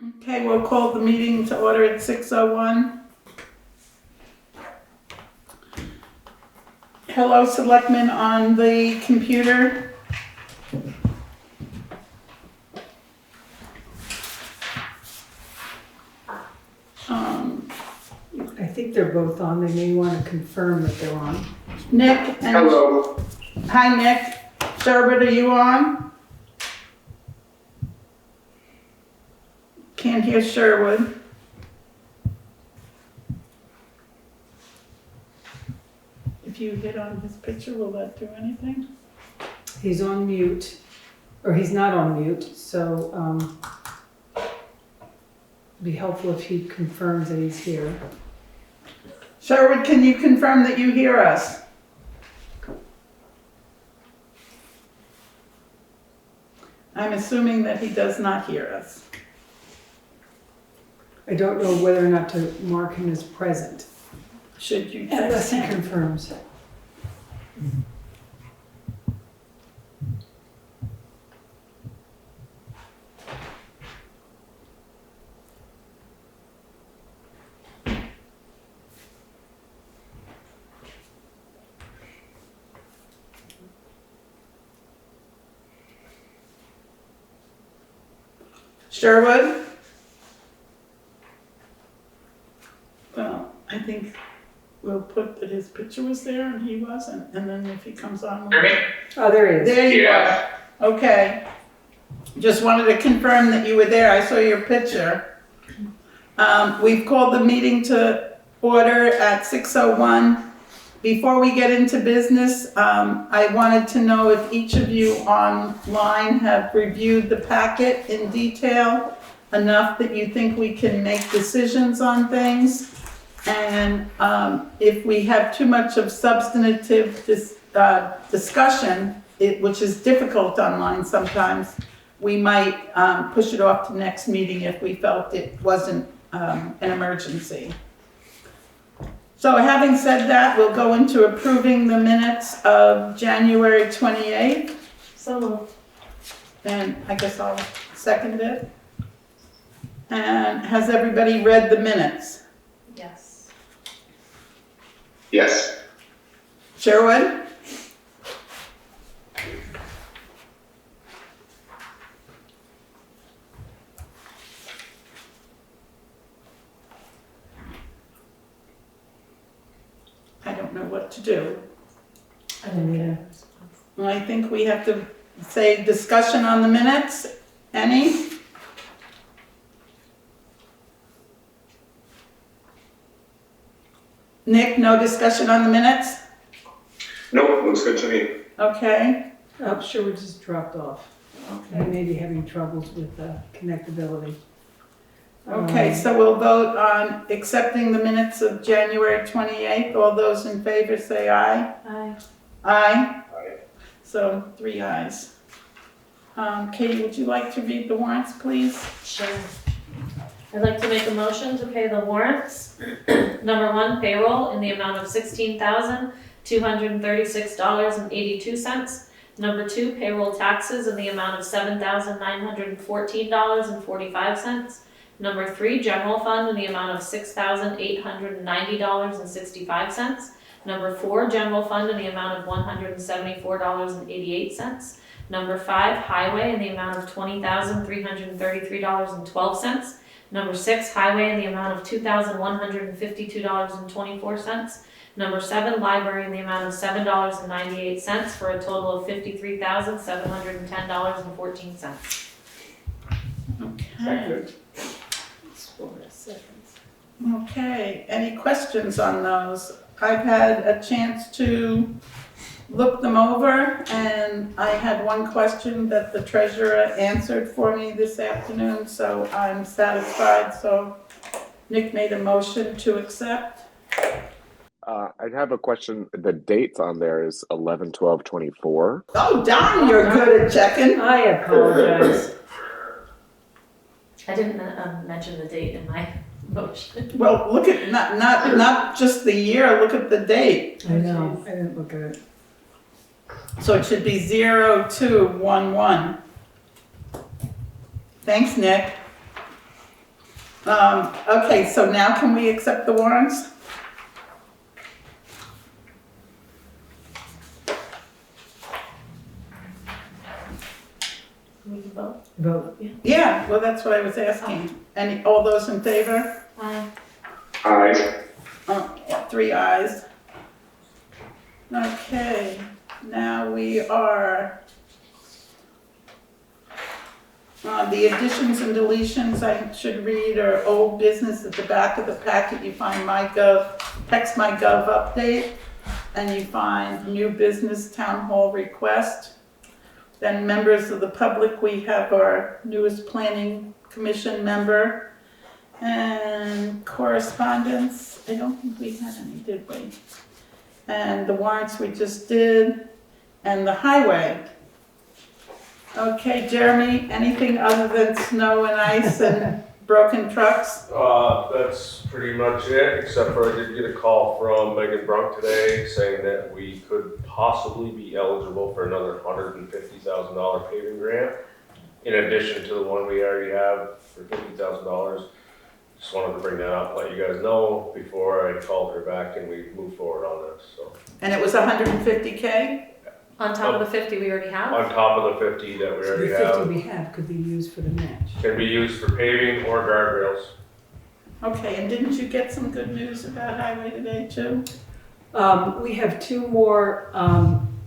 Okay, we'll call the meeting to order at 6:01. Hello, selectmen on the computer. I think they're both on. They may want to confirm that they're on. Nick and... Hello. Hi, Nick. Sherwood, are you on? Can't hear Sherwood. If you hit on his picture, will that do anything? He's on mute, or he's not on mute, so be helpful if he confirms that he's here. Sherwood, can you confirm that you hear us? I'm assuming that he does not hear us. I don't know whether or not to mark him as present, Should you unless text he him? confirms. Sherwood? Well, I think we'll put that his picture was there and he wasn't, and then if he comes on, we'll... Hear me? Oh, there he is. There you Yeah. are. Okay. Just wanted to confirm that you were there. I saw your picture. We've called the meeting to order at 6:01. Before we get into business, I wanted to know if each of you online have reviewed the packet in detail enough that you think we can make decisions on things. And if we have too much of substantive discussion, which is difficult online sometimes, we might push it off to next meeting if we felt it wasn't an emergency. So having said that, we'll go into approving the minutes of January 28th. So moved. And I guess I'll second it. And has everybody read the minutes? Yes. Yes. Sherwood? I don't know what to do. I didn't get a response. Well, I think we have to say discussion on the minutes. Any? Nick, no discussion on the minutes? Nope, looks good to me. Okay. Oh, Sherwood just dropped off. He Okay. may be having troubles with connectability. Okay, so we'll vote on accepting the minutes of January 28th. All those in favor say aye. Aye. Aye. Aye. So 3 ayes. Katie, would you like to read the warrants, please? Sure. I'd like to make a motion to pay the warrants. Number 1, payroll in the amount of $16,236.82. Number 2, payroll taxes in the amount of $7,914.45. Number 3, general fund in the amount of $6,890.65. Number 4, general fund in the amount of $174.88. Number 5, highway in the amount of $20,333.12. Number 6, highway in the amount of $2,152.24. Number 7, library in the amount of $7.98 for a total of $53,710.14. Okay. Okay, any questions on those? I've had a chance to look them over, and I had one question that the treasurer answered for me this afternoon, so I'm satisfied. So Nick made a motion to accept. I'd have a question. The dates on there is 11/12/24. Oh, Don, you're good at checking. I apologize. I didn't mention the date in my motion. Well, look at, not just the year, look at the date. I know, I didn't look at it. So it should be 0211. Thanks, Nick. Okay, so now can we accept the warrants? We can vote. Vote. Yeah, well, that's what I was asking. All those in favor? Aye. Aye. Yeah, 3 ayes. Okay, now we are the additions and deletions I should read are old business. At the back of the packet, you find MyGov, TextMyGov update, and you find new business town hall request. Then members of the public, we have our newest planning commission member. And correspondence, I don't think we had any, did we? And the warrants we just did, and the highway. Okay, Jeremy, anything other than snow and ice and broken trucks? That's pretty much it, except for I did get a call from Megan Brunk today saying that we could possibly be eligible for another $150,000 paving grant in addition to the one we already have for $50,000. Just wanted to bring that up, let you guys know before I called her back and we move forward on this, so. And it was 150K? On top of the 50 we already have? On top of the 50 that we So the already 50 have, we have could be used for the match. can be used for paving or guardrails. Okay, and didn't you get some good news about highway today too? We have 2 more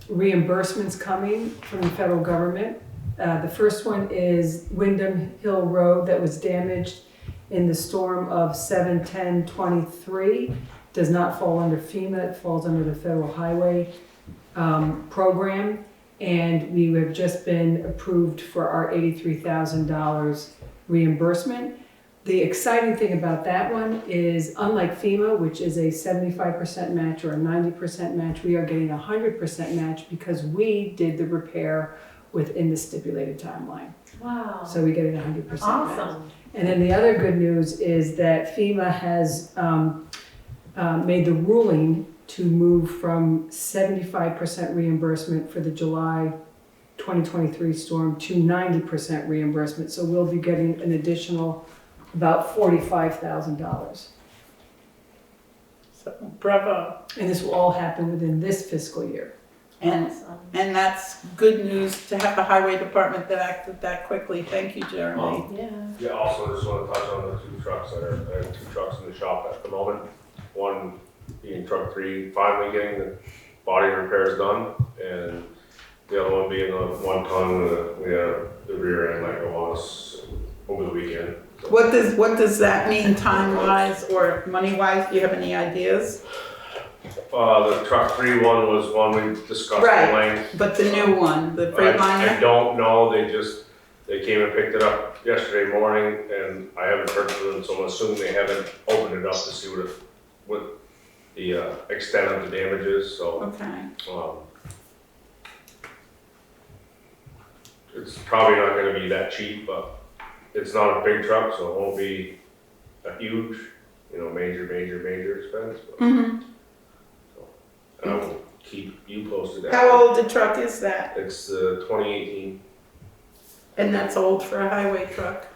reimbursements coming from the federal government. The first one is Wyndham Hill Road that was damaged in the storm of 7/10/23. Does not fall under FEMA, it falls under the federal highway program. And we have just been approved for our $83,000 reimbursement. The exciting thing about that one is, unlike FEMA, which is a 75% match or a 90% match, we are getting a 100% match because we did the repair within the stipulated timeline. Wow. So we get a 100% match. Awesome. And then the other good news is that FEMA has made the ruling to move from 75% reimbursement for the July 2023 storm to 90% reimbursement. So we'll be getting an additional about $45,000. So, bravo. And this will all happen within this fiscal year. And, Awesome. and that's good news to have a highway department that acted that quickly. Thank you, Jeremy. Yeah. Yeah, also just want to touch on the 2 trucks I have 2 trucks in the shop at the moment. One being truck 3, finally getting the body repairs done, and the other one being the 1 ton, we had the rear end let go on us over the weekend. So, What does that mean time-wise or money-wise? Do you have any ideas? the truck 3 one was one we discussed Right. at length. But the new one, the I Freightliner? don't know, they came and picked it up yesterday morning, and I haven't heard from them, so I'm assuming they haven't opened it up to see what the extent of the damage is, so. Okay. It's probably not gonna be that cheap, but it's not a big truck, so it won't be a huge, major expense. But, Mm-hmm. and I will keep you posted. How old a truck is that? It's the 2018. And that's old for a highway truck.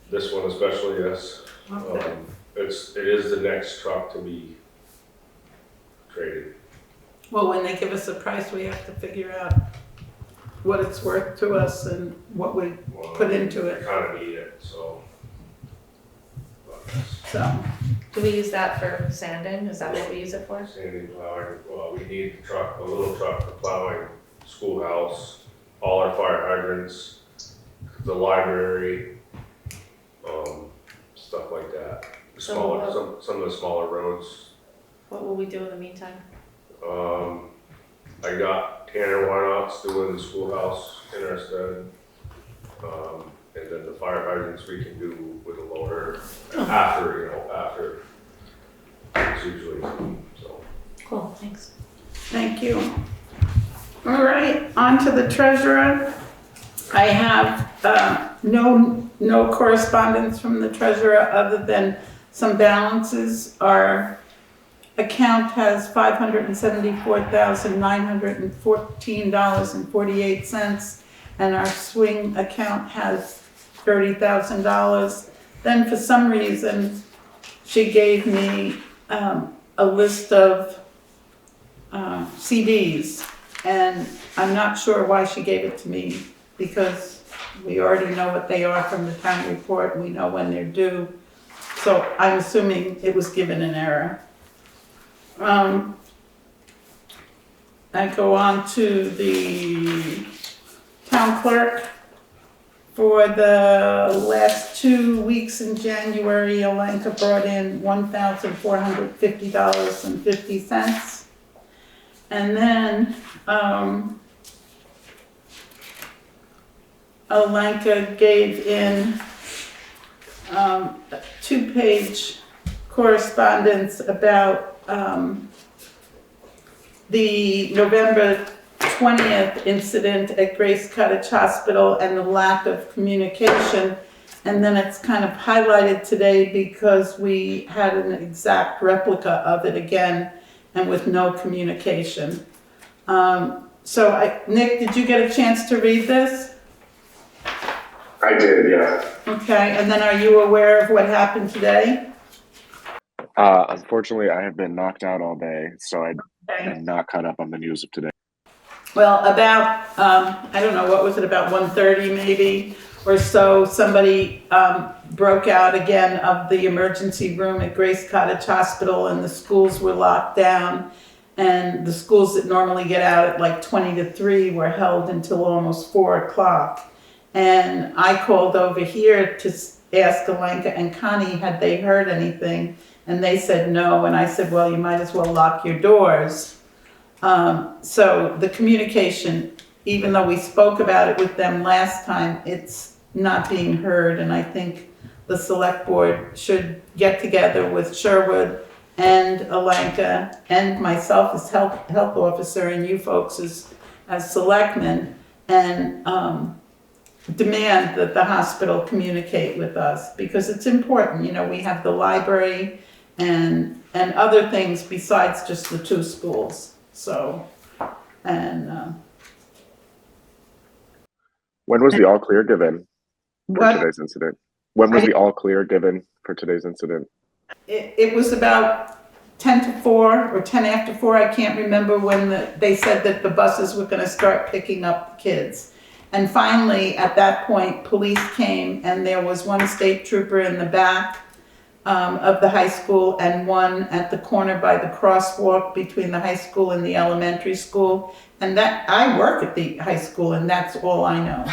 This one especially, yes. Okay. It is the next truck to be traded. Well, when they give us a price, we have to figure out what it's worth to us and what we Well, put into it. I kinda need it, so. But So, Do we use that for sanding? Is that what we use it for? Sanding, plowing, well, we need a little truck for plowing, schoolhouse, all our fire hydrants, the library, stuff like that. So Smaller, what- some of the smaller roads. What will we do in the meantime? I got Tanner Wynot's doing the schoolhouse in our stead. And then the fire hydrants we can do with a loader after it's usually, so. Cool, thanks. thank you. All right, on to the treasurer. I have no correspondence from the treasurer other than some balances. Our account has $574,914.48, and our swing account has $30,000. then for some reason, she gave me a list of CDs, and I'm not sure why she gave it to me, because we already know what they are from the town report, we know when they're due, so I'm assuming it was given in error. I go on to the town clerk. For the last 2 weeks in January, Alenka brought in $1,450.50. And then Alenka gave in a 2-page correspondence about the November 20th incident at Grace Cottage Hospital and the lack of communication. And then it's kind of highlighted today because we had an exact replica of it again and with no communication. Nick, did you get a chance to read this? I did, yeah. Okay, and then are you aware of what happened today? Unfortunately, I have been knocked out all day, so I am not caught up on the news of today. Well, about, I don't know, what was it, about 1:30 maybe or so, somebody broke out again of the emergency room at Grace Cottage Hospital, and the schools were locked down, and the schools that normally get out at like 20 to 3 were held until almost 4 o'clock. And I called over here to ask Alenka and Connie, had they heard anything? And they said no, and I said, well, you might as well lock your doors. So the communication, even though we spoke about it with them last time, it's not being heard, and I think the select board should get together with Sherwood and Alenka and myself as health officer and you folks as selectmen, and demand that the hospital communicate with us, because it's important. You know, we have the library and other things besides just the 2 schools. So, and When was the all clear given for what? today's incident? When was the all clear given for today's incident? It was about 10 to 4 or 10 after 4. I can't remember when they said that the buses were going to start picking up kids. And finally, at that point, police came, and there was one state trooper in the back of the high school and one at the corner by the crosswalk between the high school and the elementary school. And that, I work at the high school, and that's all I know.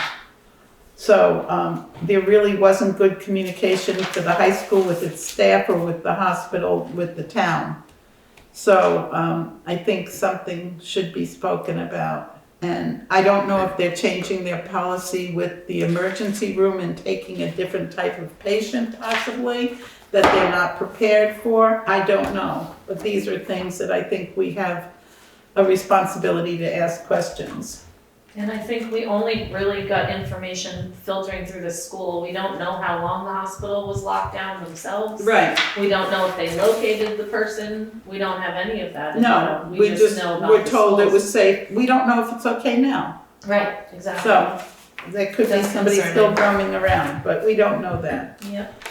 So there really wasn't good communication to the high school with its staff or with the hospital, with the town. So I think something should be spoken about. And I don't know if they're changing their policy with the emergency room and taking a different type of patient possibly that they're not prepared for. I don't know. But these are things that I think we have a responsibility to ask questions. And I think we only really got information filtering through the school. We don't know how long the hospital was locked down themselves. Right. We don't know if they located the person. We don't have any of that. No, we just know about were the told it schools. was safe. We don't know if it's okay now. Right, exactly. So there could be That's somebody concerning. still roaming around, but we don't know that. Yep.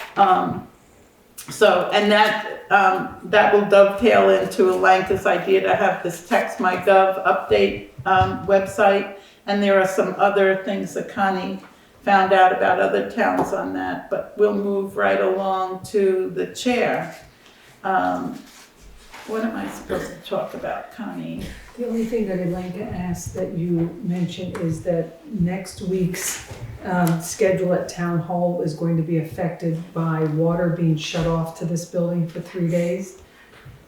So, and that will dovetail into Alenka's idea to have this TextMyGov update website. And there are some other things that Connie found out about other towns on that, but we'll move right along to the chair. What am I supposed to talk about, Connie? The only thing that Alenka asked that you mentioned is that next week's schedule at Town Hall is going to be affected by water being shut off to this building for 3 days.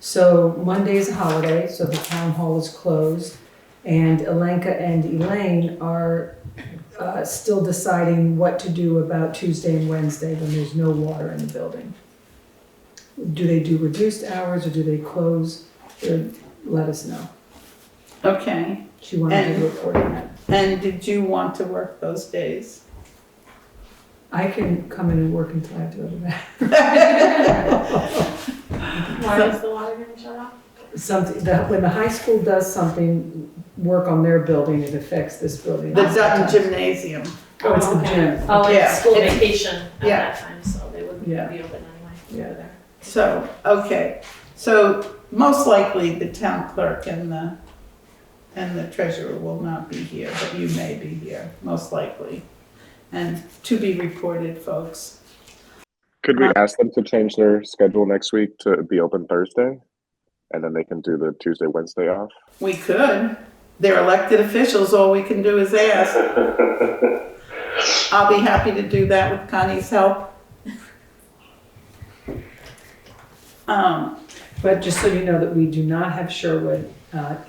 So Monday is a holiday, so the Town Hall is closed. And Alenka and Elaine are still deciding what to do about Tuesday and Wednesday when there's no water in the building. Do they do reduced hours or do they close? Let us know. Okay, She wanted to report on that. and did you want to work those days? I can come in and work until I have to go to bed. Why is the water getting shut off? When the high school does something, work on their building, it affects this building. The Dutton Gymnasium. Oh, it's the Okay. gym. Oh, Yeah, it's school it's- vacation at yeah. that time, so they wouldn't. Yeah. be open anyway. Yeah. over there. So, okay, so most likely the town clerk and the treasurer will not be here, but you may be here, most likely. And to be reported, folks. Could we ask them to change their schedule next week to be open Thursday? And then they can do the Tuesday, Wednesday off? We could. They're elected officials, all we can do is ask. I'll be happy to do that with Connie's help. But just so you know that we do not have Sherwood,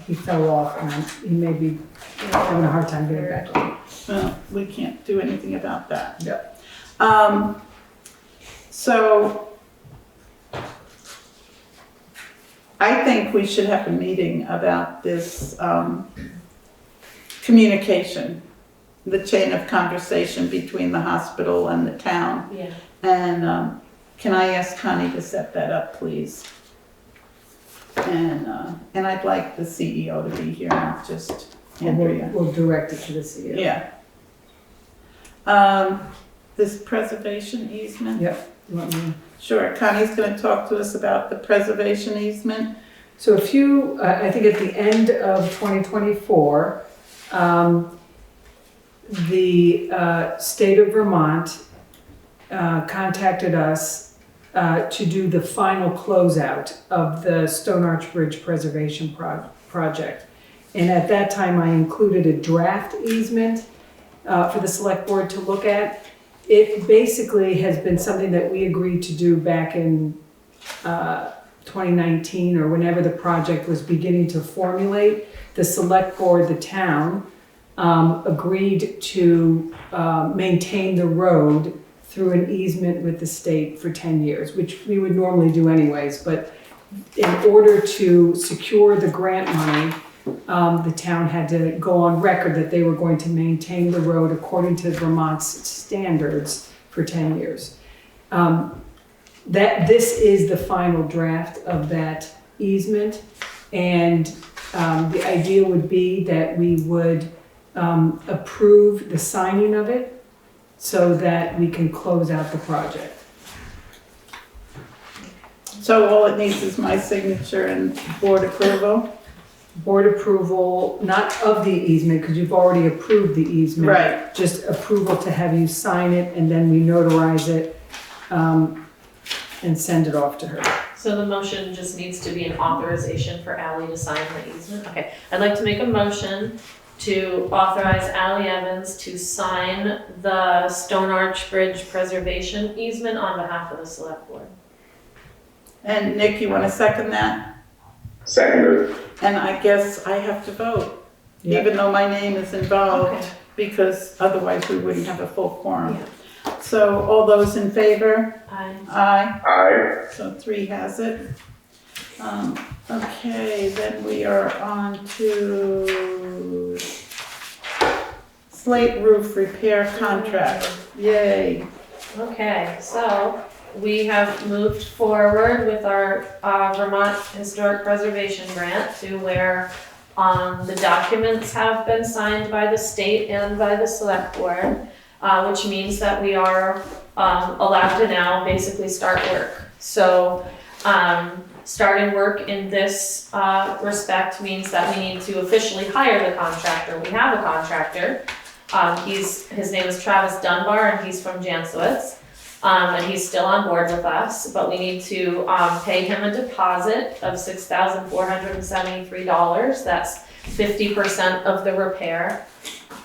he fell off and he may be having a hard time getting back on. Well, we can't do anything about that. Yep. So I think we should have a meeting about this communication, the chain of conversation between the hospital and the town. Yeah. And can I ask Connie to set that up, please? And I'd like the CEO to be here, not just Andrea. We'll direct it to the CEO. Yeah. This preservation easement? Yep. You want me- Sure, Connie's gonna talk to us about the preservation easement. So I think at the end of 2024, the state of Vermont contacted us to do the final closeout of the Stone Arch Bridge Preservation Project. And at that time, I included a draft easement for the select board to look at. It basically has been something that we agreed to do back in 2019 or whenever the project was beginning to formulate. The select board, the town, agreed to maintain the road through an easement with the state for 10 years, which we would normally do anyways. But in order to secure the grant money, the town had to go on record that they were going to maintain the road according to Vermont's standards for 10 years. This is the final draft of that easement, and the idea would be that we would approve the signing of it so that we can close out the project. So all it needs is my signature and board approval? Board approval, not of the easement, because you've already approved the easement. Right. Just approval to have you sign it, and then we notarize it and send it off to her. So the motion just needs to be an authorization for Ally to sign the easement. Okay, I'd like to make a motion to authorize Ally Evans to sign the Stone Arch Bridge Preservation easement on behalf of the select board. And Nick, you wanna second that? Seconded. And I guess I have to vote, Yep. even though my name is involved, Okay. because otherwise we wouldn't have a full quorum. So all those in favor? Aye. Aye. So 3 has it. Okay, then we are on to Slate roof repair contract. Yay. Okay, so we have moved forward with our Vermont Historic Preservation Grant to where the documents have been signed by the state and by the select board, which means that we are allowed to now basically start work. So starting work in this respect means that we need to officially hire the contractor. We have a contractor. His name is Travis Dunbar, and he's from Jansowitz. And he's still on board with us, but we need to pay him a deposit of $6,473. That's 50% of the repair.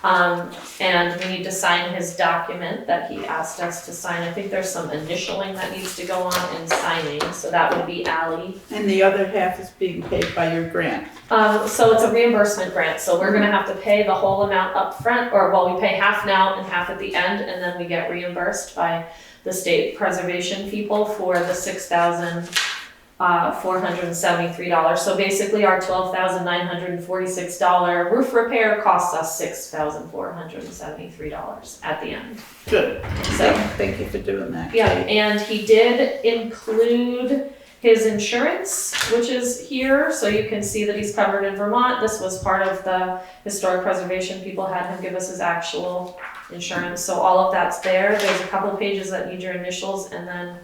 And we need to sign his document that he asked us to sign. I think there's some initialing that needs to go on in signing, so that would be Ally. And the other half is being paid by your grant. So it's a reimbursement grant, so we're gonna have to pay the whole amount up front, or well, we pay half now and half at the end, and then we get reimbursed by the state preservation people for the $6,473. So basically our $12,946 roof repair costs us $6,473 at the end. Good. So Thank you for doing that. yeah, and he did include his insurance, which is here, so you can see that he's covered in Vermont. This was part of the historic preservation. People had him give us his actual insurance, so all of that's there. There's a couple of pages that need your initials, and then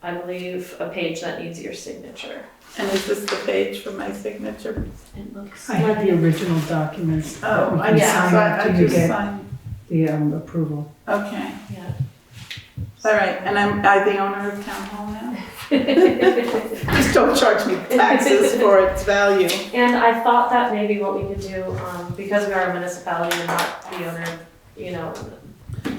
I believe a page that needs your signature. And is this the page for my signature? It looks I have the original documents. that Oh, we I can just, sign I after you just get signed. the approval. Okay, Yeah. all right, and I'm the owner of Town Hall now? Just don't charge me taxes for its value. And I thought that maybe what we could do, because we are a municipality and not the owner, you know.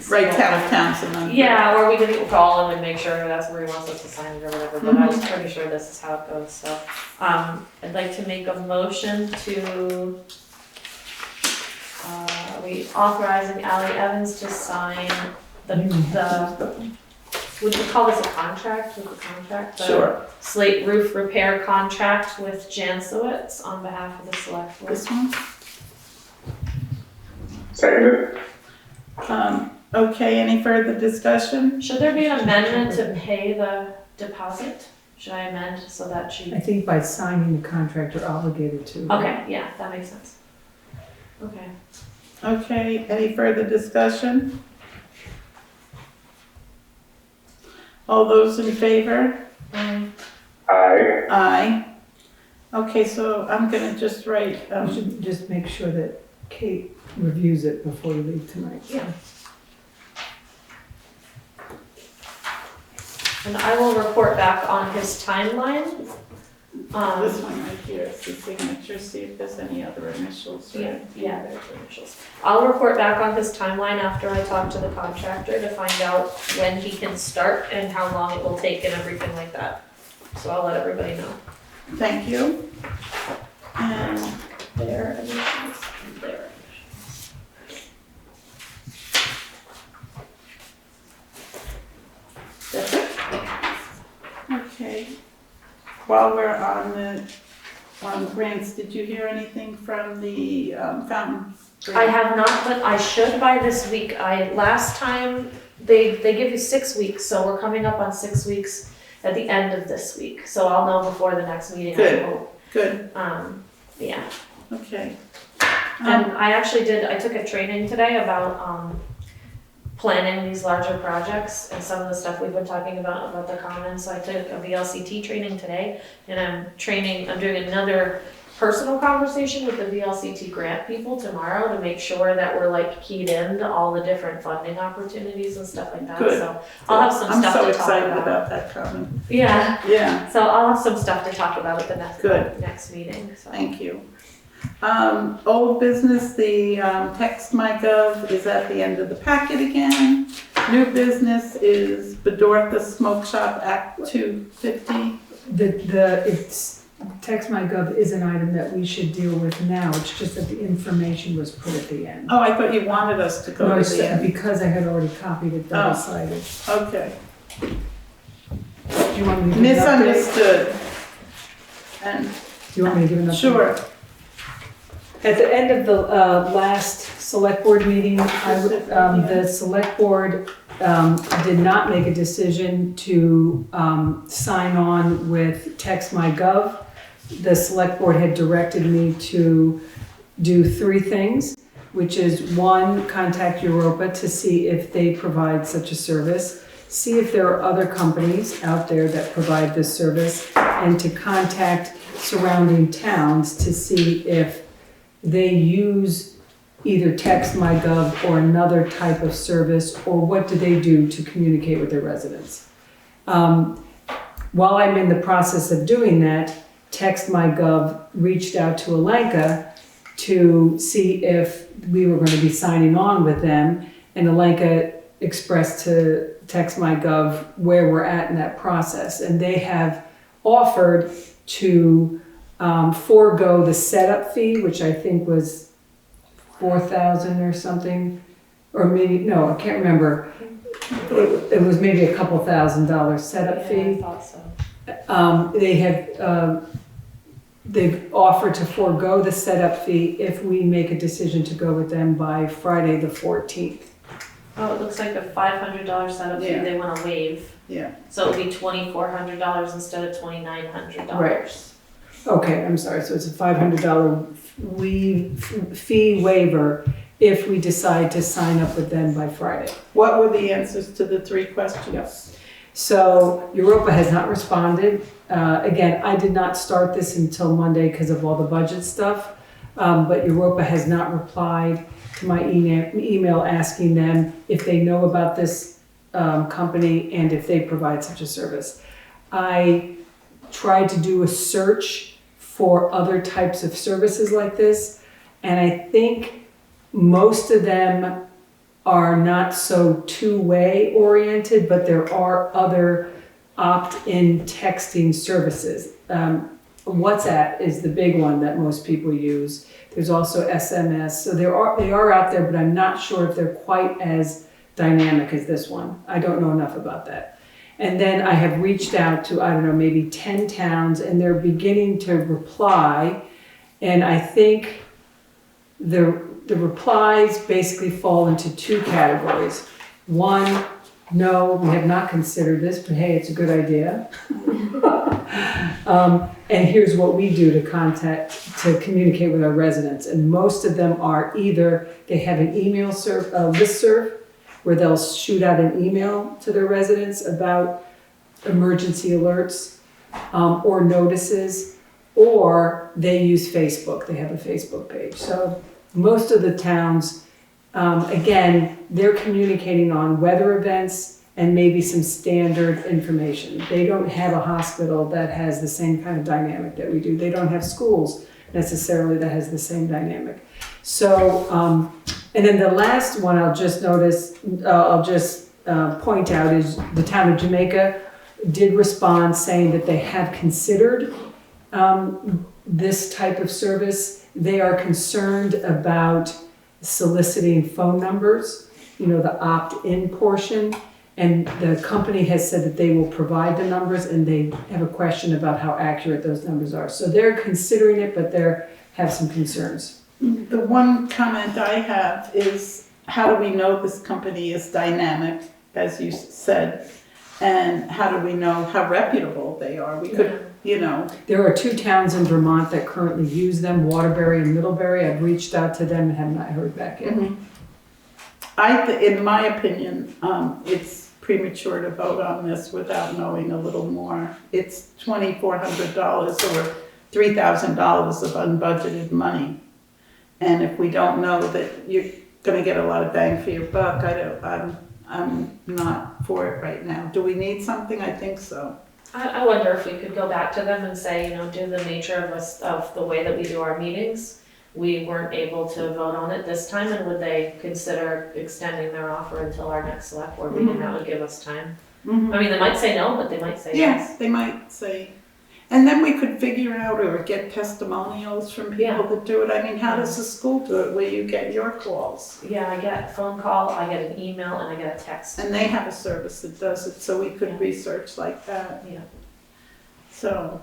Right, Town of Townsend. Yeah, or we could call him and make sure that's where he wants us to sign it or whatever, but I was pretty sure this is how it goes, so. I'd like to make a motion to, we authorizing Ally Evans to sign the, would you call this a contract with the contract? The Sure, Slate roof repair contract with Jansowitz on behalf of the select board. this one? Seconded. Okay, any further discussion? Should there be an amendment to pay the deposit? Should I amend so that she? I think by signing the contract, you're obligated to. Okay, yeah, that makes sense. Okay. Okay, any further discussion? All those in favor? Aye. Aye. Okay, so I'm gonna just write, You should just make sure that Kate reviews it before you leave tonight. Yeah. And I will report back on his timeline. this one right here, it's the signature, see if there's any other initials. Yeah, Right? yeah, there's the initials. I'll report back on his timeline after I talk to the contractor to find out when he can start and how long it will take and everything like that. So I'll let everybody know. Thank you. And their initials, and their initials. That's it. Okay. While we're on grants, did you hear anything from the fountain? I have not, but I should by this week. Last time, they give you 6 weeks, so we're coming up on 6 weeks at the end of this week. So I'll know before the next meeting, I Good. hope. Good, Yeah. okay. And I took a training today about, planning these larger projects and some of the stuff we've been talking about the commons. So I took a VLCT training today, and I'm doing another personal conversation with the VLCT grant people tomorrow to make sure that we're like keyed into all the different funding opportunities and stuff like that. Good. So I'll have some stuff I'm to so talk excited about. about that coming. Yeah, Yeah, so I'll have some stuff to talk about at the Good. next meeting, so. thank you. Old business, the TextMyGov is at the end of the packet again. New business is Bedortha Smoke Shop Act 250. It's, TextMyGov is an item that we should deal with now. It's just that the information was put at the end. Oh, I thought you wanted us to go No, to it's the end. because I had already copied it, double sided. Okay, Do you want me to give an update? misunderstood. And, Do you want me to give an update? sure, At the end of the last select board meeting, the select board did not make a decision to sign on with TextMyGov. The select board had directed me to do 3 things, which is 1, contact Europa to see if they provide such a service, see if there are other companies out there that provide this service, and to contact surrounding towns to see if they use either TextMyGov or another type of service, or what do they do to communicate with their residents. While I'm in the process of doing that, TextMyGov reached out to Alenka to see if we were going to be signing on with them, and Alenka expressed to TextMyGov where we're at in that process, and they have offered to forego the setup fee, which I think was $4,000 or something, or maybe, no, I can't remember. It was maybe a couple $1,000 setup Yeah, I fee. thought so. They've offered to forego the setup fee if we make a decision to go with them by Friday the 14th. Oh, it looks like a $500 setup fee Yeah. they wanna waive. Yeah. So it'll be $2,400 instead of $2,900. Right. Okay, I'm sorry, so it's a $500 fee waiver if we decide to sign up with them by Friday. What were the answers to the 3 questions? Yes. So Europa has not responded. Again, I did not start this until Monday because of all the budget stuff, but Europa has not replied to my email asking them if they know about this company and if they provide such a service. I tried to do a search for other types of services like this, and I think most of them are not so two-way oriented, but there are other opt-in texting services. WhatsApp is the big one that most people use. There's also SMS, so they are out there, but I'm not sure if they're quite as dynamic as this one. I don't know enough about that. And then I have reached out to, I don't know, maybe 10 towns, and they're beginning to reply. And I think the replies basically fall into 2 categories. One, no, we have not considered this, but hey, it's a good idea. And here's what we do to communicate with our residents. And most of them are either they have an email listserv, where they'll shoot out an email to their residents about emergency alerts or notices, or they use Facebook. They have a Facebook page. So most of the towns, again, they're communicating on weather events and maybe some standard information. They don't have a hospital that has the same kind of dynamic that we do. They don't have schools necessarily that has the same dynamic. So, and then the last one I'll just point out is the town of Jamaica did respond saying that they have considered this type of service. They are concerned about soliciting phone numbers, the opt-in portion. And the company has said that they will provide the numbers, and they have a question about how accurate those numbers are. So they're considering it, but they have some concerns. The one comment I have is, how do we know this company is dynamic, as you said? And how do we know how reputable they are? We could, There are 2 towns in Vermont that currently use them, Waterbury and Middlebury. I've reached out to them and have not heard back yet. Mm-hmm. In my opinion, it's premature to vote on this without knowing a little more. It's $2,400 or $3,000 of unbudgeted money. And if we don't know that you're gonna get a lot of bang for your buck, I'm not for it right now. Do we need something? I think so. I wonder if we could go back to them and say, due to the nature of the way that we do our meetings, we weren't able to vote on it this time, and would they consider extending their offer until our next select board meeting? That would give us time. Mm-hmm. I mean, they might say no, but they might say yes. Yes, they might say. And then we could figure out or get testimonials from people that do it. I mean, how does the school do it, where you get your calls? Yeah, I get a phone call, I get an email, and I get a text. And they have a service that does it, so we could research like that. Yeah. So,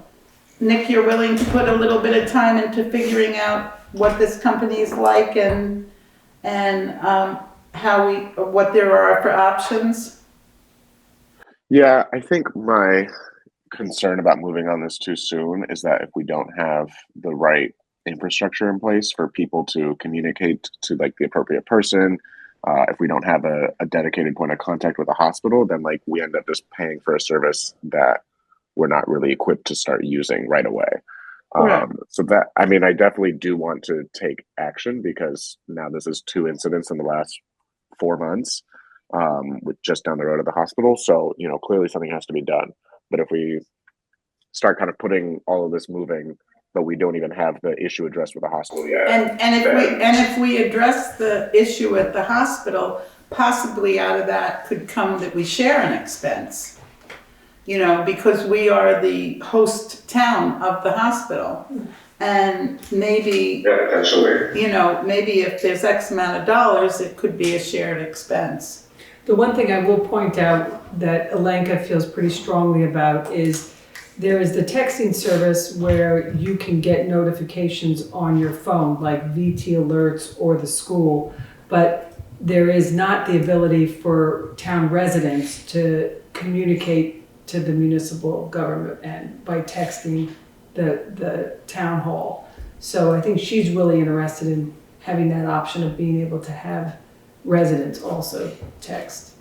Nick, you're willing to put a little bit of time into figuring out what this company is like and what there are for options? Yeah, I think my concern about moving on this too soon is that if we don't have the right infrastructure in place for people to communicate to the appropriate person, if we don't have a dedicated point of contact with a hospital, then we end up just paying for a service that we're not really equipped to start using right away. Right. So that, I definitely do want to take action, because now this is 2 incidents in the last 4 months, with just down the road at the hospital. So, clearly something has to be done. But if we start kind of putting all of this moving, but we don't even have the issue addressed with the hospital yet. And if we address the issue at the hospital, possibly out of that could come that we share an expense. Because we are the host town of the hospital. And maybe, Potentially. maybe if there's X amount of dollars, it could be a shared expense. The one thing I will point out that Alenka feels pretty strongly about is there is the texting service where you can get notifications on your phone, like VT alerts or the school. But there is not the ability for town residents to communicate to the municipal government and by texting the town hall. So I think she's really interested in having that option of being able to have residents also text.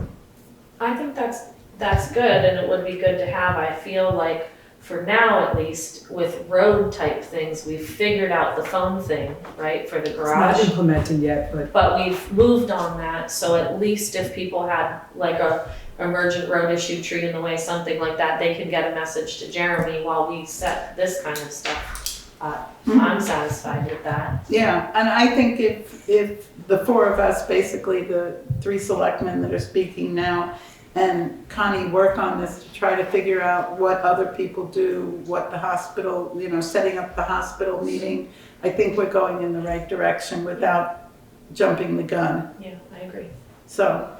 I think that's good, and it would be good to have. I feel like for now, at least, with road type things, we've figured out the phone thing, right, for the It's not garage. implemented yet, But we've moved on that, so at least if people had like a emergent road issue, tree in the way, something like that, they could get a message to Jeremy while we set this kind of stuff up. I'm satisfied with that. Yeah, and I think if the four of us, basically the three selectmen that are speaking now, and Connie work on this to try to figure out what other people do, what the hospital, setting up the hospital meeting, I think we're going in the right direction without jumping the gun. Yeah, I agree. So,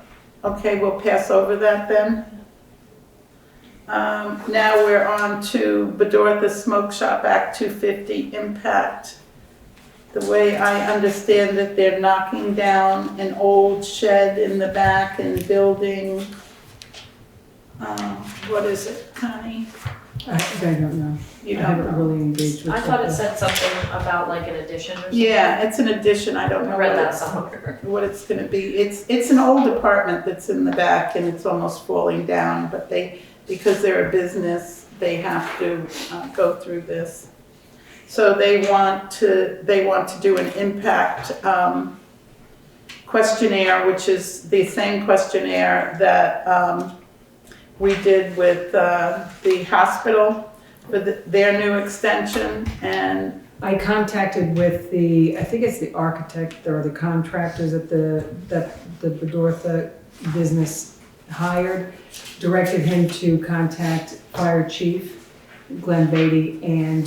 okay, we'll pass over that then. Now we're on to Bedortha Smoke Shop Act 250 impact. The way I understand it, they're knocking down an old shed in the back and building, what is it, Connie? I don't know. You I don't haven't know? really engaged with I thought it that. said something about like an addition or something. Yeah, it's an addition, I don't I know read what that it's, somewhere. what it's gonna be. It's an old apartment that's in the back and it's almost falling down, but because they're a business, they have to go through this. So they want to do an impact questionnaire, which is the same questionnaire that we did with the hospital for their new extension. And I contacted with I think it's the architect or the contractors that the Bedortha business hired, directed him to contact Fire Chief Glenn Beatty and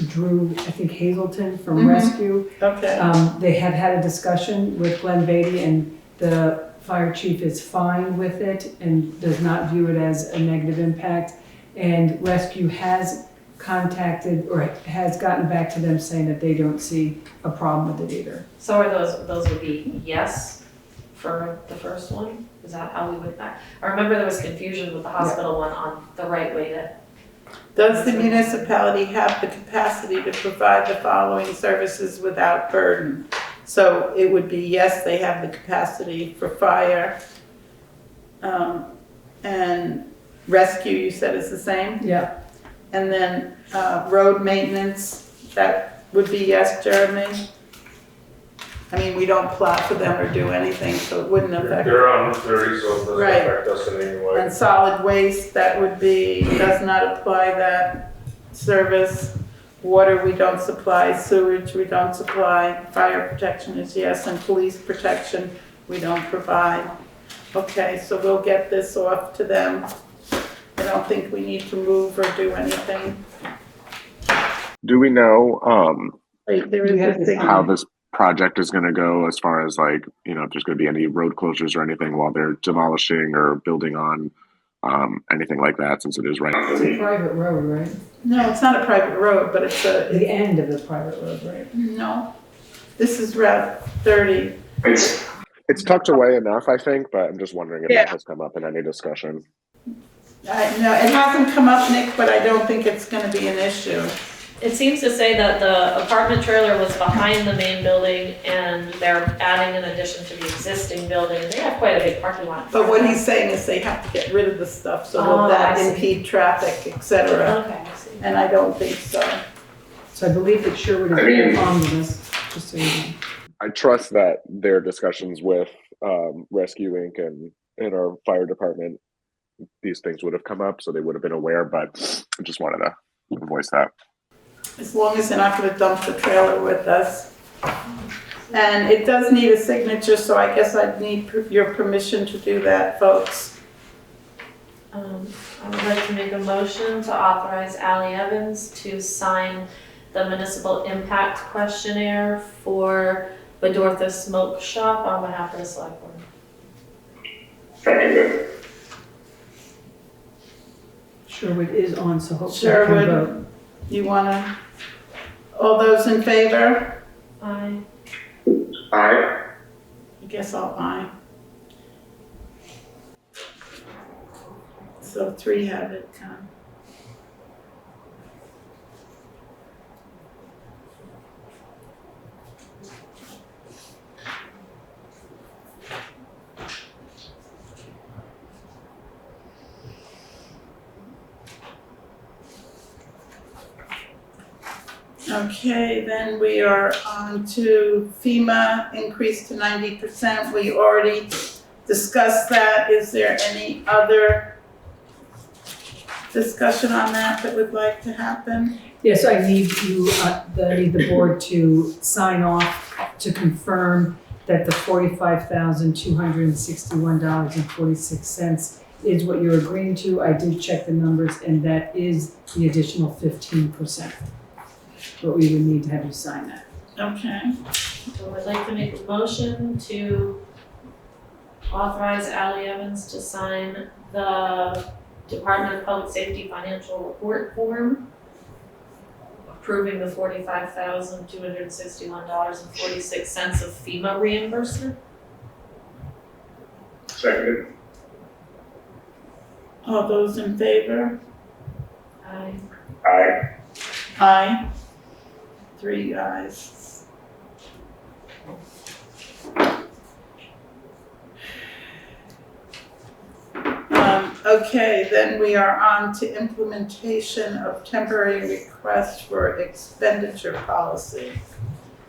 Drew, I think Hazelton from Mhm. Rescue. okay, They have had a discussion with Glenn Beatty and the fire chief is fine with it and does not view it as a negative impact. And Rescue has contacted or has gotten back to them saying that they don't see a problem with it either. So are those would be yes for the first one? Is that how we would, I remember there was confusion with the hospital one on the right way to. does the municipality have the capacity to provide the following services without burden? So it would be yes, they have the capacity for fire. And rescue, you said is the same? Yeah, And then road maintenance, that would be yes, Jeremy? I mean, we don't plow for them or do anything, so it wouldn't affect. They're on Route 30, so it doesn't Right. affect us in any way. And solid waste, that would be, does not apply that service. Water, we don't supply. Sewage, we don't supply. Fire protection is yes, and police protection, we don't provide. Okay, so we'll get this off to them. I don't think we need to move or do anything. Do we know Wait, there We have is a this thing. how this project is going to go as far as like, if there's going to be any road closures or anything while they're demolishing or building on anything like that, since it is right? it's a private road, right? No, it's not a private road, but it's The end of the private road, right? no. This is Route 30. It's tucked away enough, I think, but I'm just wondering if Yeah. that has come up in any discussion. No, it hasn't come up, Nick, but I don't think it's gonna be an issue. It seems to say that the apartment trailer was behind the main building and they're adding an addition to the existing building. They have quite a big parking lot. But what he's saying is they have to get rid of the stuff, so will Oh, that I see. impede traffic, et cetera? Okay, I see. And I don't think so. So I believe that Sherwood is I mean- informed of this, just so you know. I trust that their discussions with Rescue Inc. and our fire department, these things would have come up, so they would have been aware, but I just wanted to voice that. As long as they're not gonna dump the trailer with us. And it does need a signature, so I guess I'd need your permission to do that, folks. I would like to make a motion to authorize Ally Evans to sign the municipal impact questionnaire for Bedortha Smoke Shop on behalf of the select board. Seconded. Sherwood is on, so hopefully I can Sherwood. vote. You wanna, all those in favor? Aye. Aye. I guess I'll aye. So 3 have it, Con. Okay, then we are on to FEMA increase to 90%. We already discussed that. Is there any other discussion on that would like to happen? Yes, I need you, I need the board to sign off to confirm that the $45,261.46 is what you're agreeing to. I did check the numbers, and that is the additional 15%. But we would need to have you sign that. Okay, So I'd like to make a motion to authorize Ally Evans to sign the Department of Public Safety Financial Report form approving the $45,261.46 of FEMA reimbursement. Seconded. all those in favor? Aye. Aye. Aye. 3 ayes. Okay, then we are on to implementation of temporary request for expenditure policy.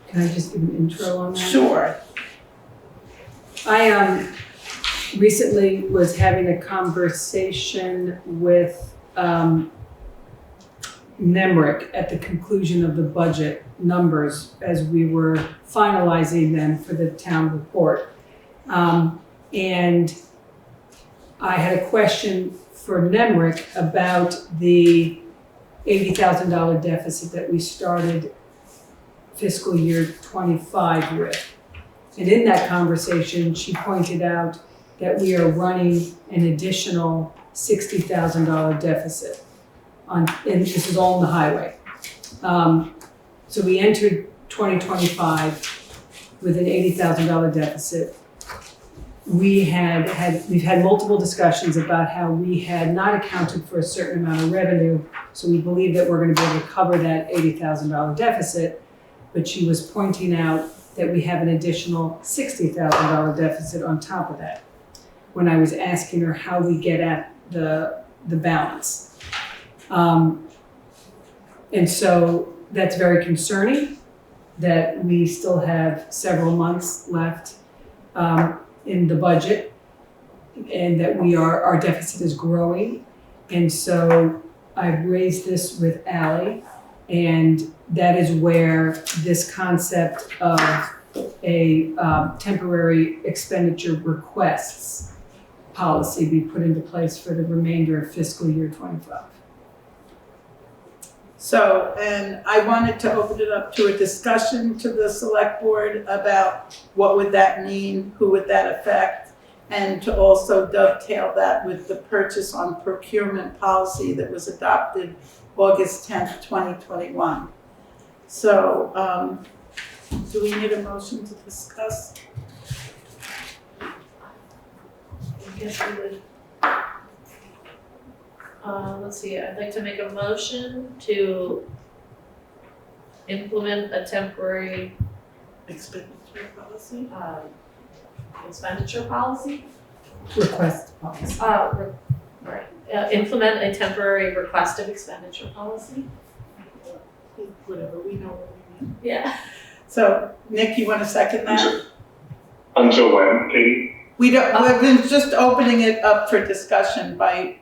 Can I just give an intro on that? Sure. I recently was having a conversation with Nemrick at the conclusion of the budget numbers as we were finalizing them for the town report. And I had a question for Nemrick about the $80,000 deficit that we started fiscal year 25 with. And in that conversation, she pointed out that we are running an additional $60,000 deficit and this is all in the highway. So we entered 2025 with an $80,000 deficit. We've had multiple discussions about how we had not accounted for a certain amount of revenue, so we believe that we're going to be able to cover that $80,000 deficit. But she was pointing out that we have an additional $60,000 deficit on top of that. When I was asking her how we get at the balance. And so that's very concerning that we still have several months left in the budget and that our deficit is growing. And so I've raised this with Ally, and that is where this concept of a temporary expenditure requests policy be put into place for the remainder of fiscal year 25. So, and I wanted to open it up to a discussion to the select board about what would that mean, who would that affect, and to also dovetail that with the purchase on procurement policy that was adopted August 10th, 2021. So, do we need a motion to discuss? I guess we would. Let's see, I'd like to make a motion to implement a temporary Expenditure policy? expenditure policy. Request policy. Implement a temporary request of expenditure policy. Whatever, we know what we mean. Yeah. So, Nick, you want to second that? Until when, Katie? We don't, we've been just opening it up for discussion by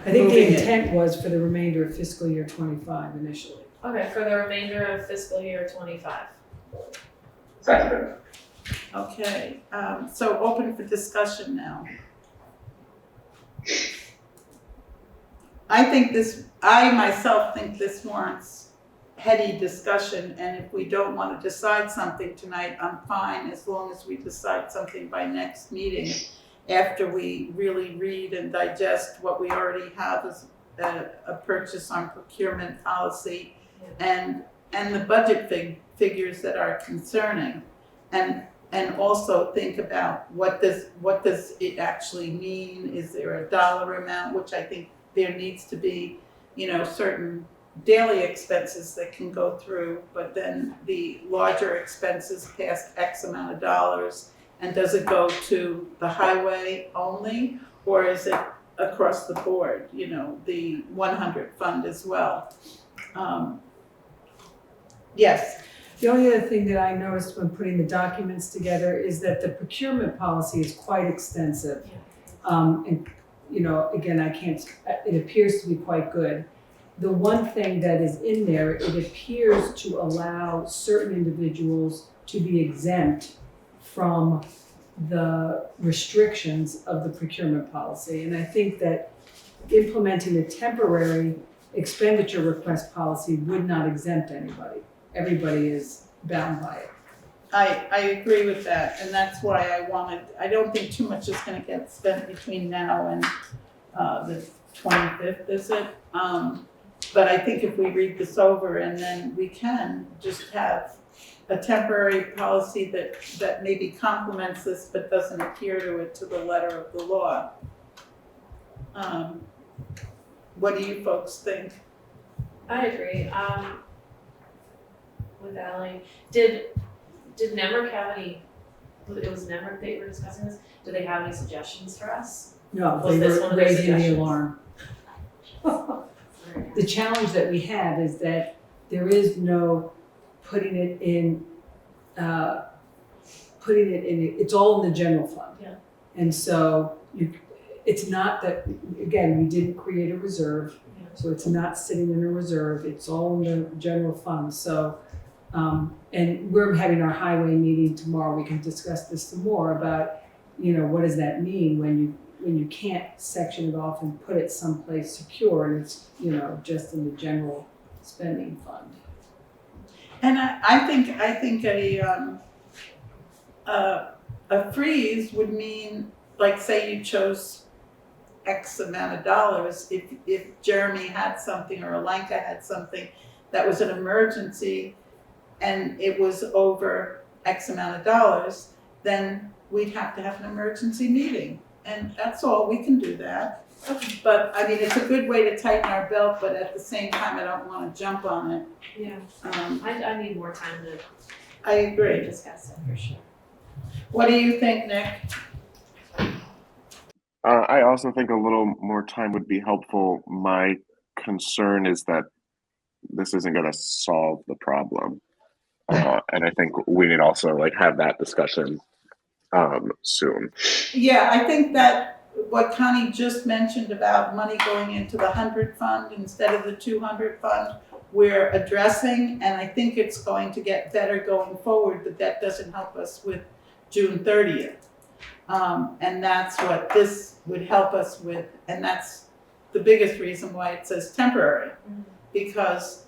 I think the moving it. intent was for the remainder of fiscal year 25 initially. Okay, for the remainder of fiscal year 25. Seconded. Okay, so open for discussion now. I myself think this warrants heady discussion, and if we don't want to decide something tonight, I'm fine as long as we decide something by next meeting after we really read and digest what we already have as a purchase on procurement policy and the budget figures that are concerning. And and also think about what does it actually mean? Is there a dollar amount, which I think there needs to be, certain daily expenses that can go through, but then the larger expenses past X amount of dollars, and does it go to the highway only, or is it across the board, the 100 fund as well? Yes. The only other thing that I noticed when putting the documents together is that the procurement policy is quite extensive. And, again, it appears to be quite good. The one thing that is in there, it appears to allow certain individuals to be exempt from the restrictions of the procurement policy. And I think that implementing a temporary expenditure request policy would not exempt anybody. Everybody is bound by it. I agree with that, and that's why I don't think too much is gonna get spent between now and the 25th, is it? But I think if we read this over, and then we can just have a temporary policy that maybe complements this but doesn't adhere to it to the letter of the law. What do you folks think? I agree. With Ally, did Nemrick have any? It was Nemrick they were discussing this. Do they have any suggestions for us? No, Was they this were one of their raising the suggestions? alarm. The challenge that we have is that there is no putting it in, it's all in the general fund. Yeah. And so it's not that, again, we didn't create a reserve, Yeah. so it's not sitting in a reserve, it's all in the general fund. So, and we're having our highway meeting tomorrow, we can discuss this some more about, what does that mean when you can't section it off and put it someplace secure and it's, just in the general spending fund. And I think a freeze would mean, like, say you chose X amount of dollars, if Jeremy had something or Alenka had something that was an emergency and it was over X amount of dollars, then we'd have to have an emergency meeting. And that's all, we can do that. But I mean, it's a good way to tighten our belt, but at the same time, I don't want to jump on it. Yeah. I need more time to I agree. discuss it for sure. What do you think, Nick? I also think a little more time would be helpful. My concern is that this isn't going to solve the problem. And I think we need also have that discussion soon. Yeah, I think that what Connie just mentioned about money going into the 100 fund instead of the 200 fund, we're addressing, and I think it's going to get better going forward, but that doesn't help us with June 30th. And that's what this would help us with, and that's the biggest reason why it says temporary. Because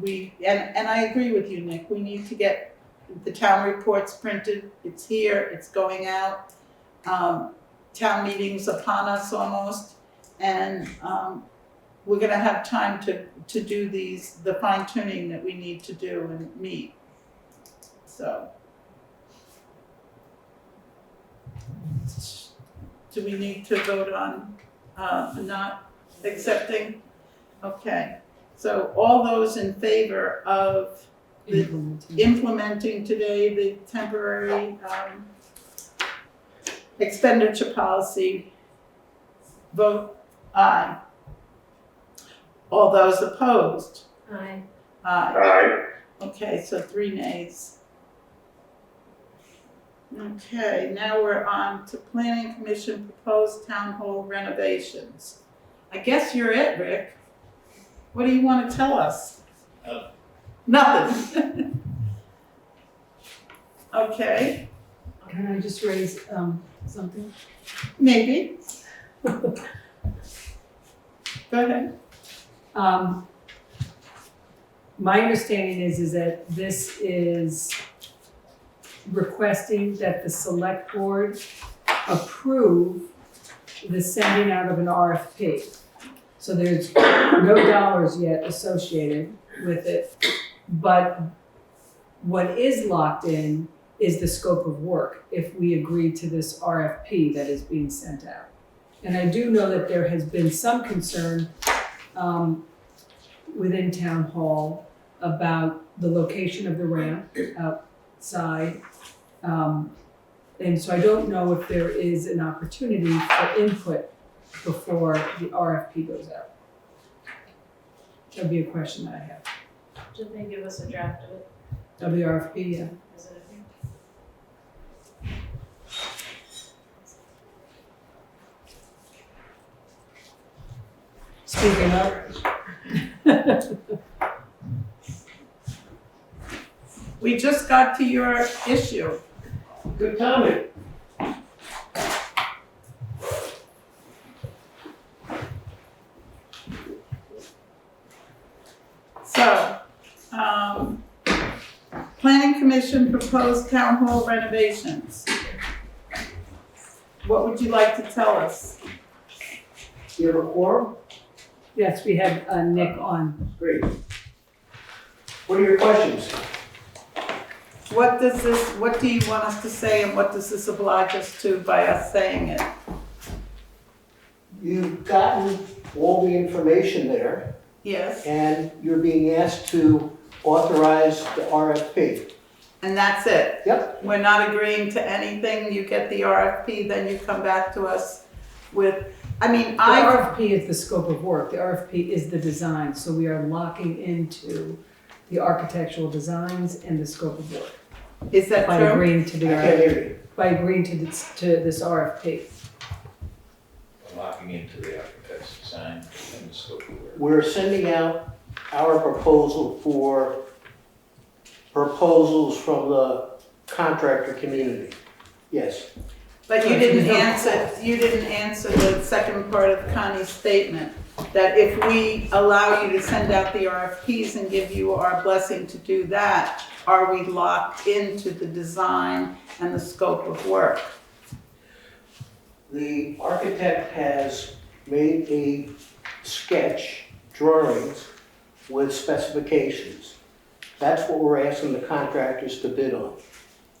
and I agree with you, Nick, we need to get the town reports printed, it's here, it's going out. Town meeting's upon us almost, and we're gonna have time to do the fine tuning that we need to do and meet. So. Do we need to vote on not accepting? Okay, so all those in favor of implementing today the temporary expenditure policy, vote aye. All those opposed? Aye. Aye. Aye. Okay, so 3 nays. Okay, now we're on to Planning Commission proposed town hall renovations. I guess you're it, Rick. What do you want to tell us? Nothing. Okay, Can I just raise something? maybe. Go ahead. My understanding is that this is requesting that the select board approve the sending out of an RFP. So there's no dollars yet associated with it, but what is locked in is the scope of work if we agree to this RFP that is being sent out. And I do know that there has been some concern within Town Hall about the location of the ramp outside. And so I don't know if there is an opportunity for input before the RFP goes out. That'd be a question that I have. Did they give us a draft of it? WRFP, yeah. Is it a thing? Speaking of. We just got to your issue. Good comment. So, Planning Commission proposed town hall renovations. What would you like to tell us? You have a quorum? Yes, we had Nick on. Great. What are your questions? What do you want us to say, and what does this oblige us to by us saying it? You've gotten all the information there, Yes, and you're being asked to authorize the RFP. and that's it? Yep. We're not agreeing to anything, you get the RFP, then you come back to us with, The RFP is the scope of work. The RFP is the design, so we are locking into the architectural designs and the scope of work. Is that By true? agreeing to I the can't hear you. by agreeing to this RFP. Locking into the architect's design and the scope of work. We're sending out our proposal for proposals from the contractor community. Yes. But you didn't answer the second part of Connie's statement, that if we allow you to send out the RFPs and give you our blessing to do that, are we locked into the design and the scope of work? The architect has made a sketch, drawings with specifications. That's what we're asking the contractors to bid on.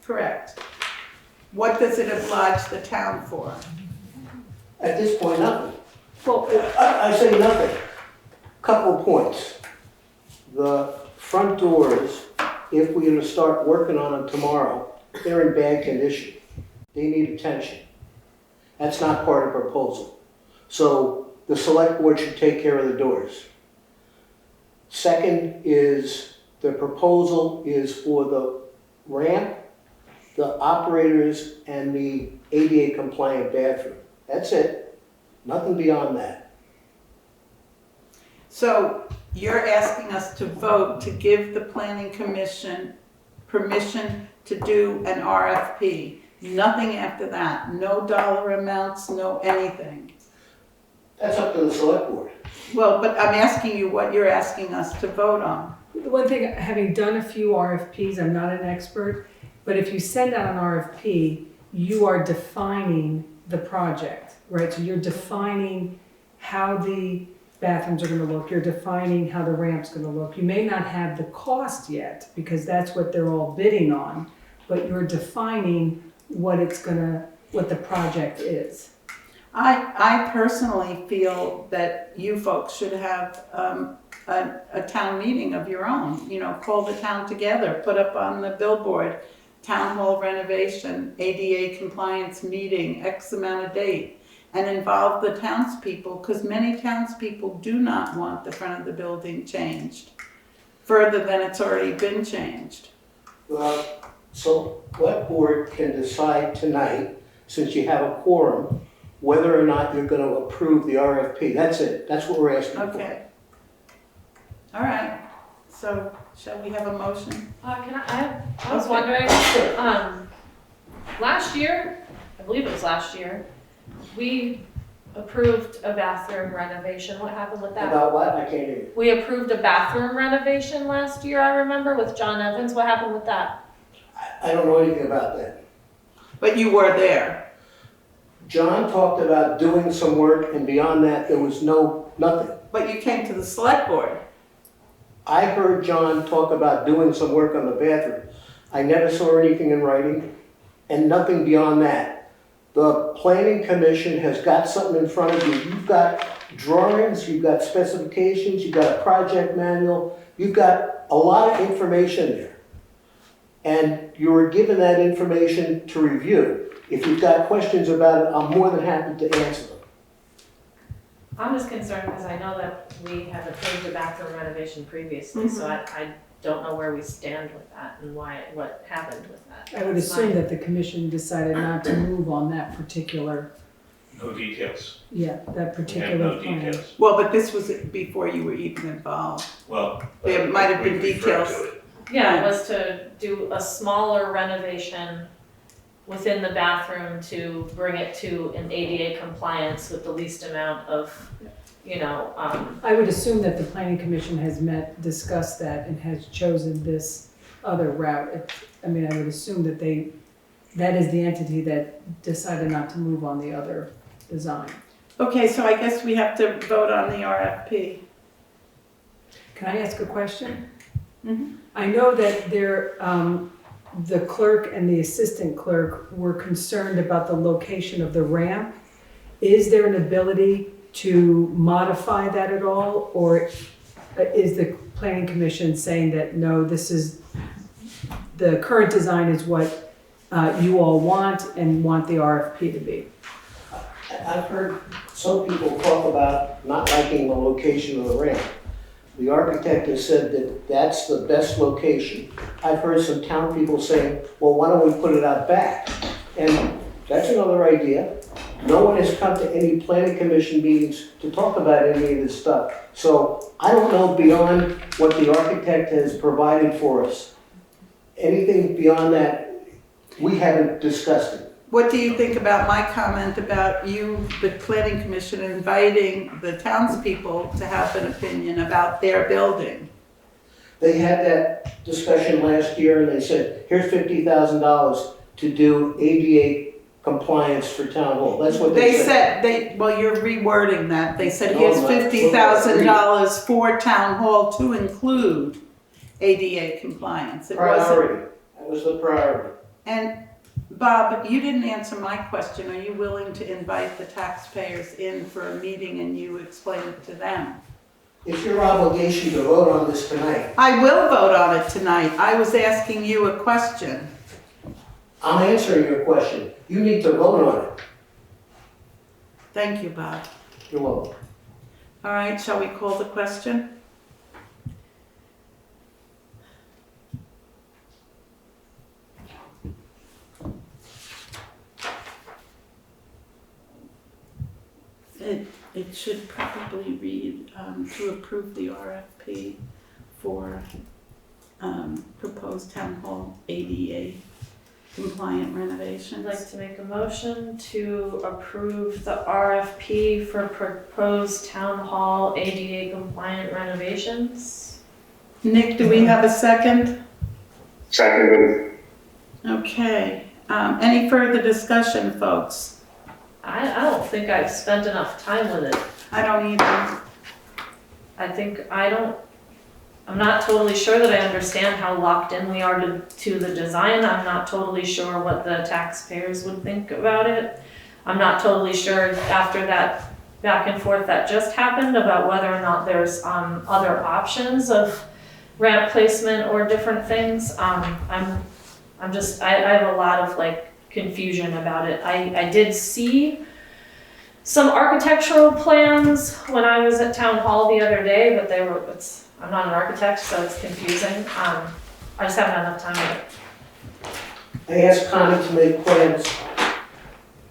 Correct. What does it oblige the town for? At this point, nothing. Well, I say nothing. Couple of points. The front doors, if we were to start working on them tomorrow, they're in bad condition. They need attention. That's not part of the proposal. So the select board should take care of the doors. Second is the proposal is for the ramp, the operators, and the ADA compliant bathroom. That's it. Nothing beyond that. So you're asking us to vote to give the planning commission permission to do an RFP. Nothing after that, no dollar amounts, no anything. That's up to the select board. Well, but I'm asking you what you're asking us to vote on. the one thing, having done a few RFPs, I'm not an expert, but if you send out an RFP, you are defining the project, right? So you're defining how the bathrooms are gonna look, you're defining how the ramp's gonna look. You may not have the cost yet, because that's what they're all bidding on, but you're defining what the project is. I personally feel that you folks should have a town meeting of your own, call the town together, put up on the billboard, town hall renovation, ADA compliance meeting, X amount of date, and involve the townspeople, because many townspeople do not want the front of the building changed further than it's already been changed. So what board can decide tonight, since you have a quorum, whether or not you're going to approve the RFP? That's it. That's what we're asking for. Okay. All right. So shall we have a motion? I was Okay. wondering, last year, I believe it was last year, we approved a bathroom renovation. What happened with that? About what? I can't hear you. We approved a bathroom renovation last year, I remember, with John Evans. What happened with that? I don't know anything about that. But you were there. John talked about doing some work, and beyond that, there was nothing. But you came to the select board. I heard John talk about doing some work on the bathroom. I never saw anything in writing, and nothing beyond that. The planning commission has got something in front of you. You've got drawings, you've got specifications, you've got a project manual, you've got a lot of information there. And you were given that information to review. If you've got questions about it, I'm more than happy to answer them. I'm just concerned because I know that we had approved a bathroom renovation previously, so I don't know where we stand with that and what happened with that. I would assume that the commission decided not to move on that particular, No details. that We have particular no plan. details. Well, but this was before you were even involved. Well. There might have been we referred details. to it. Yeah, it was to do a smaller renovation within the bathroom to bring it to an ADA compliance with the least amount of, I would assume that the planning commission has discussed that and has chosen this other route. I would assume that that is the entity that decided not to move on the other design. Okay, so I guess we have to vote on the RFP. Can I ask a question? Mhm. I know that the clerk and the assistant clerk were concerned about the location of the ramp. Is there an ability to modify that at all? Or is the planning commission saying that, no, the current design is what you all want and want the RFP to be? I've heard some people talk about not liking the location of the ramp. The architect has said that that's the best location. I've heard some town people saying, well, why don't we put it out back? And that's another idea. No one has come to any planning commission meetings to talk about any of this stuff. So I don't know beyond what the architect has provided for us. Anything beyond that, we haven't discussed it. What do you think about my comment about you, the planning commission, inviting the townspeople to have an opinion about their building? They had that discussion last year and they said, here's $50,000 to do ADA compliance for town hall. That's what they said. Well, you're rewording that. They said, No, here's I'm not. $50,000 for town hall to include ADA compliance. It wasn't. Priority. That was the priority. And Bob, you didn't answer my question. Are you willing to invite the taxpayers in for a meeting and you explain it to them? It's your obligation to vote on this tonight. I will vote on it tonight. I was asking you a question. I'm answering your question. You need to vote on it. Thank you, Bob. You're welcome. All right, shall we call the question? It should probably read to approve the RFP for proposed town hall ADA compliant renovations. I'd like to make a motion to approve the RFP for proposed town hall ADA compliant renovations. Nick, do we have a second? Seconded. Okay. Any further discussion, folks? I don't think I've spent enough time with it. I don't either. I'm not totally sure that I understand how locked in we are to the design. I'm not totally sure what the taxpayers would think about it. I'm not totally sure after that back and forth that just happened about whether or not there's other options of ramp placement or different things. I have a lot of confusion about it. I did see some architectural plans when I was at town hall the other day, but I'm not an architect, so it's confusing. I just haven't had enough time with it. I asked Connie to make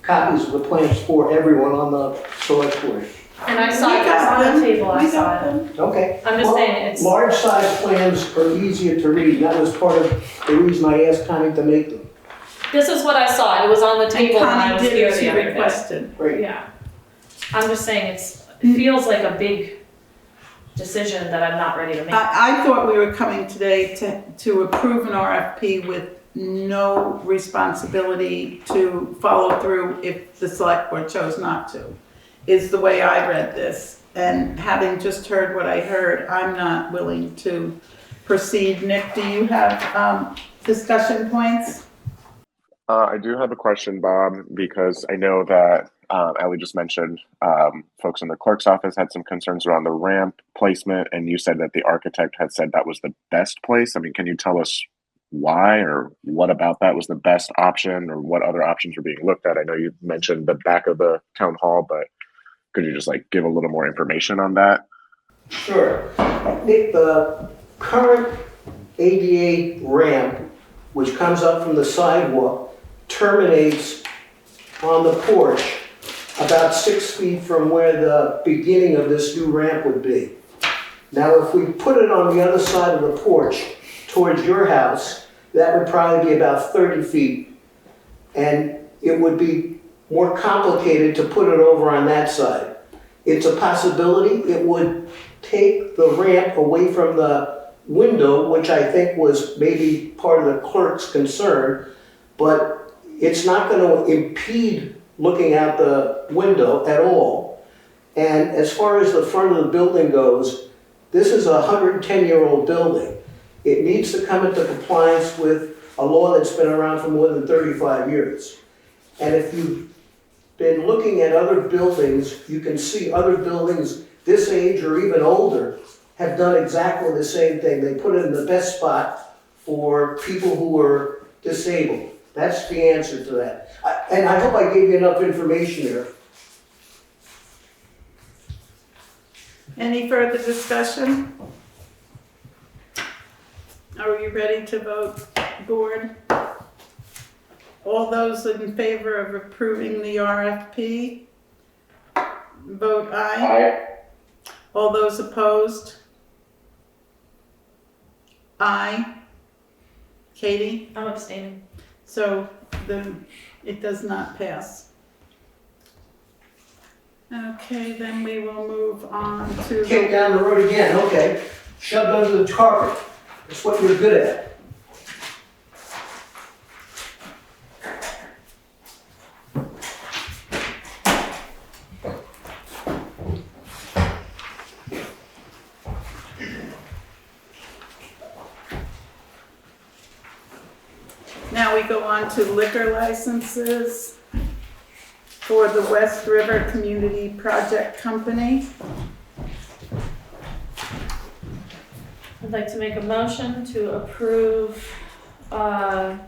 copies of the plans for everyone on the select board. And I saw it was on the table, I saw it. Okay. I'm just saying it's, Large size plans are easier to read. That was part of the reason I asked Connie to make them. this is what I saw. It was on the And table when I Connie was did here as the she other day. requested. Great. Yeah. I'm just saying it feels like a big decision that I'm not ready to make. I thought we were coming today to approve an RFP with no responsibility to follow through if the select board chose not to, is the way I read this. And having just heard what I heard, I'm not willing to proceed. Nick, do you have discussion points? I do have a question, Bob, because I know that Ellie just mentioned folks in the clerk's office had some concerns around the ramp placement, and you said that the architect had said that was the best place. I mean, can you tell us why or what about that was the best option, or what other options were being looked at? I know you mentioned the back of the town hall, but could you just like give a little more information on that? Sure. The current ADA ramp, which comes up from the sidewalk, terminates on the porch about 6 feet from where the beginning of this new ramp would be. Now, if we put it on the other side of the porch towards your house, that would probably be about 30 feet. And it would be more complicated to put it over on that side. It's a possibility. It would take the ramp away from the window, which I think was maybe part of the clerk's concern, but it's not going to impede looking out the window at all. And as far as the front of the building goes, this is a 110-year-old building. It needs to come into compliance with a law that's been around for more than 35 years. And if you've been looking at other buildings, you can see other buildings this age or even older have done exactly the same thing. They put it in the best spot for people who are disabled. That's the answer to that. And I hope I gave you enough information there. Any further discussion? Are you ready to vote, board? All those in favor of approving the RFP, vote aye. Aye. All those opposed? Aye. Katie? I'm abstaining. So it does not pass. Okay, then we will move on to Kick down the road again, okay. Shoved under the carpet. That's what you're good at. Now we go on to liquor licenses for the West River Community Project Company. I'd like to make a motion to approve the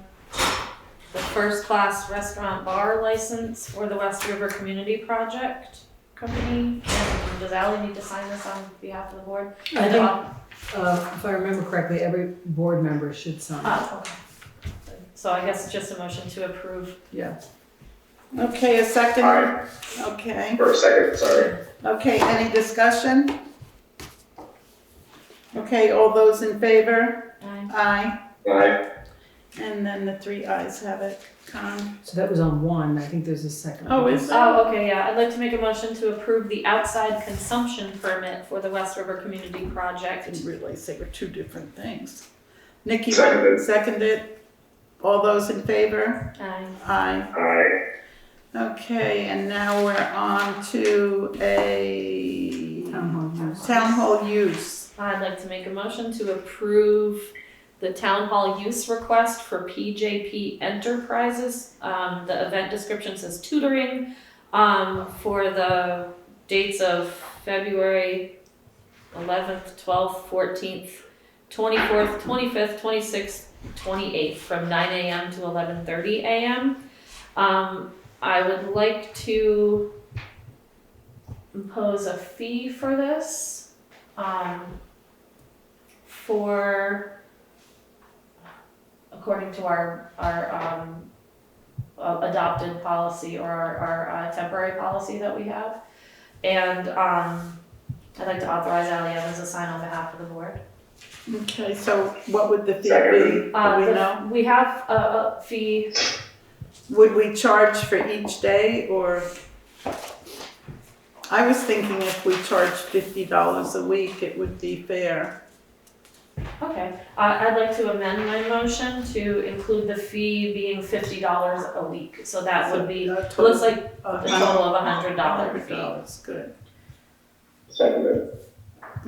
first-class restaurant bar license for the West River Community Project Company. And does Ally need to sign this on behalf of the board? I think, if I remember correctly, every board member should sign. Oh, okay. So I guess it's just a motion to approve. Yeah. Okay, a second? Aye. Okay. For a second, sorry. Okay, any discussion? Okay, all those in favor? Aye. Aye. Aye. And then the 3 ayes have it. Con. So that was on one. I think there's a second. Oh, one. is there? Oh, okay, yeah. I'd like to make a motion to approve the outside consumption permit for the West River Community I Project. didn't realize they were 2 different things. Nikki, Seconded. seconded. All those in favor? Aye. Aye. Aye. Okay, and now we're on to a Town hall use. town hall use. I'd like to make a motion to approve the town hall use request for PJP Enterprises. The event description says tutoring, for the dates of February 11th, 12th, 14th, 24th, 25th, 26th, 28th, from 9 a.m. to 11:30 a.m. I would like to impose a fee for this, according to our adopted policy or our temporary policy that we have. And I'd like to authorize Ally Evans to sign on behalf of the board. Okay, so what would the fee be? Seconded. Do we know? We have a fee. Would we charge for each day, or? I was thinking if we charged $50 a week, it would be fair. Okay, I'd like to amend my motion to include the fee being $50 a week. So that would be, it looks like a total of $100 fee. $100, good. Seconded.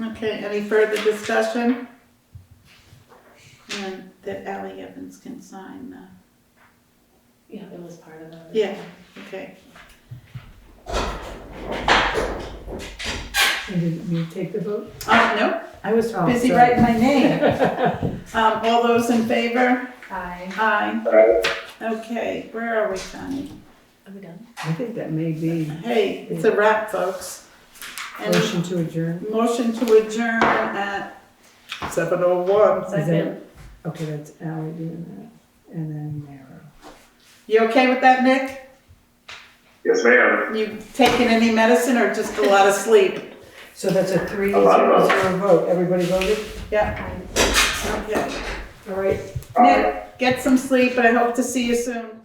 Okay, any further discussion? And that Ally Evans can sign the, Yeah, it was part of that. yeah, okay. And did you take the vote? No, I was Oh, busy sorry. writing my name. All those in favor? Aye. Aye. Okay, where are we, Connie? Are we done? I think that may be Hey, it's a wrap, folks. And motion to adjourn. motion to adjourn at 7:01. Second. Okay, that's Ally doing that, and then Mara. You okay with that, Nick? Yes, ma'am. You taking any medicine or just a lot of sleep? So that's a 3-0 A lot of vote. Everybody voted? Yeah. Okay. All right. Nick, get some sleep. I hope to see you soon.